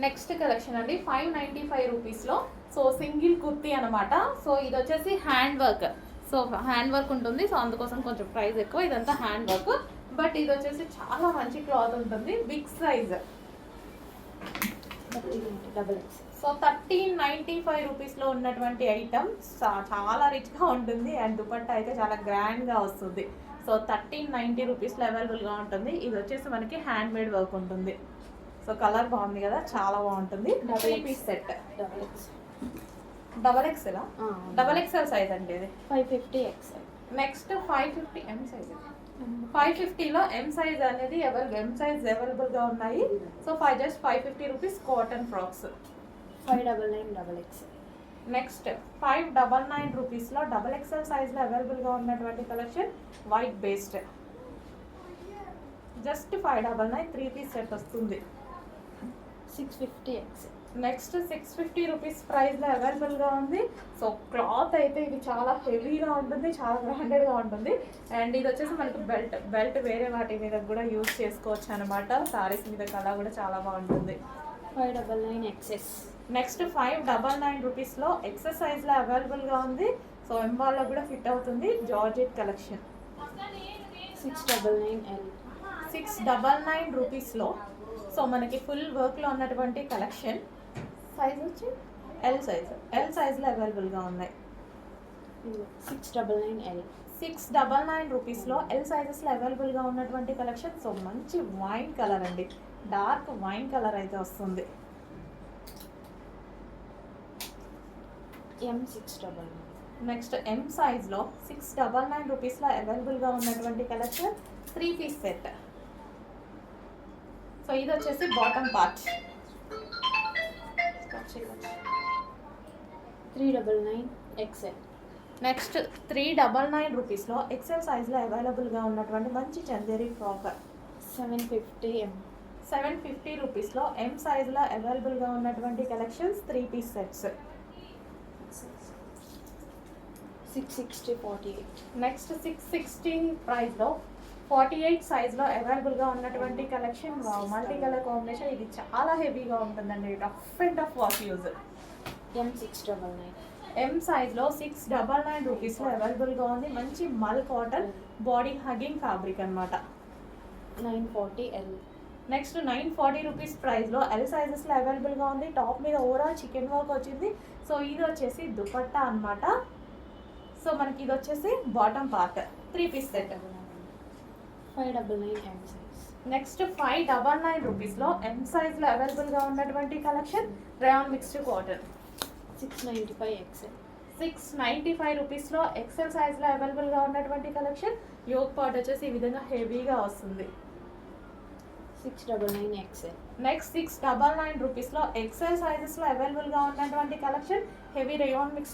Next collection అండి 595 రూపీస్లో. So single kurti అనమాట. సో ఇది వచ్చేసి hand work. So hand work ఉంటుంది, సో అందుకోసం కొంచెం ప్రైస్ ఎక్కువ. ఇదంతా హ్యాండ్ వర్క్, బట్ ఇది వచ్చేసి చాలా మంచి క్లాత్ ఉంటుంది, బిగ్ సైజ్. సో 1395 రూపీస్లో ఉన్నటువంటి ఐటమ్ చాలా రిచ్గా ఉంటుంది అండ్ దుపట్టా అయితే చాలా గ్రాండ్గా వస్తుంది. సో 1390 రూపీస్లో అవైలబుల్గా ఉంటుంది. ఇది వచ్చేసి మనకి హ్యాండ్ మేడ్ వర్క్ ఉంటుంది. సో కలర్ బాగుంది కదా, చాలా బాగుంటుంది. 3 piece set. Double XL double XL size అండి ఇది. 550 ఎక్స్ఎల్. Next 550 M size. 550లో ఎం సైజ్ అనేది ఎం సైజ్ అవైలబుల్గా ఉన్నాయి. So 550 rupees cotton frocks. 599 double XL. Next 599 రూపీస్లో డబల్ ఎక్స్ఎల్ సైజ్లో అవైలబుల్గా ఉన్నటువంటి collection white based. Just 599 3 piece set వస్తుంది. 650 ఎక్స్ఎల్. నెక్స్ట్ 650 రూపీస్ ప్రైస్లో అవైలబుల్గా ఉంది. సో క్లాత్ అయితే ఇది చాలా హెవీగా ఉంటుంది, చాలా బ్రాండెడ్గా ఉంటుంది. అండ్ ఇది వచ్చేసి మనకి బెల్ట్ వేరే వాటి మీద కూడా యూజ్ చేసుకోవచ్చు అనమాట. సారీస్ మీద కలర్ కూడా చాలా బాగుంటుంది. 599 ఎక్సెస్. నెక్స్ట్ 599 రూపీస్లో ఎక్సెస్ సైజ్లో అవైలబుల్గా ఉంది. సో ఎంబాల్లో కూడా ఫిట్ అవుతుంది. Georgette collection. 699 ఎల్. 699 రూపీస్లో సో మనకి ఫుల్ వర్క్లో ఉన్నటువంటి కలెక్షన్. సైజ్ వచ్చి ఎల్ సైజ్లో అవైలబుల్గా ఉన్నాయి. 699 ఎల్. 699 రూపీస్లో ఎల్ సైజెస్లో అవైలబుల్గా ఉన్నటువంటి కలెక్షన్. సో మంచి వైన్ కలర్ అండి, డార్క్ వైన్ కలర్ అయితే వస్తుంది. ఎం 699. నెక్స్ట్ ఎం సైజ్లో 699 రూపీస్లో అవైలబుల్గా ఉన్నటువంటి కలెక్షన్ 3 పీస్ సెట్. సో ఇది వచ్చేసి బాటమ్ పార్ట్. 399 ఎక్స్ఎల్. నెక్స్ట్ 399 రూపీస్లో ఎక్సెల్ సైజ్లో అవైలబుల్గా ఉన్నటువంటి మంచి చందేరి ఫ్రాక్. 750 ఎం. 750 రూపీస్లో ఎం సైజ్లో అవైలబుల్గా ఉన్నటువంటి కలెక్షన్స్ 3 పీస్ సెట్స్. 660 48. నెక్స్ట్ 660 ప్రైస్లో 48 సైజ్లో అవైలబుల్గా ఉన్నటువంటి కలెక్షన్. Multi colour combination. ఇది చాలా హెవీగా ఉంటుందండి, rough and tough wash use. M 699. M సైజ్లో 699 రూపీస్లో అవైలబుల్గా ఉంది. మంచి మల్ కాటన్ బాడీ హగ్గింగ్ ఫ్యాబ్రిక్ అనమాట. 940 ఎల్. నెక్స్ట్ 940 రూపీస్ ప్రైస్లో ఎల్ సైజెస్లో అవైలబుల్గా ఉంది. టాప్ మీద ఓవరాల్ చికెన్ వర్క్ వచ్చింది. సో ఇది వచ్చేసి దుపట్టా అనమాట. సో మనకి ఇది వచ్చేసి bottom part. 3 piece set. 599 M size. Next 599 రూపీస్లో ఎం సైజ్లో అవైలబుల్గా ఉన్నటువంటి collection rayon mixed cotton. 695 XL. 695 రూపీస్లో ఎక్సెల్ సైజ్లో అవైలబుల్గా ఉన్నటువంటి కలెక్షన్. యోగ్ పార్ట్ వచ్చేసి ఈ విధంగా హెవీగా వస్తుంది. 699 ఎక్స్ఎల్. నెక్స్ట్ 699 రూపీస్లో ఎక్సెల్ సైజెస్లో అవైలబుల్గా ఉన్నటువంటి కలెక్షన్ హెవీ రేయాన్ మిక్స్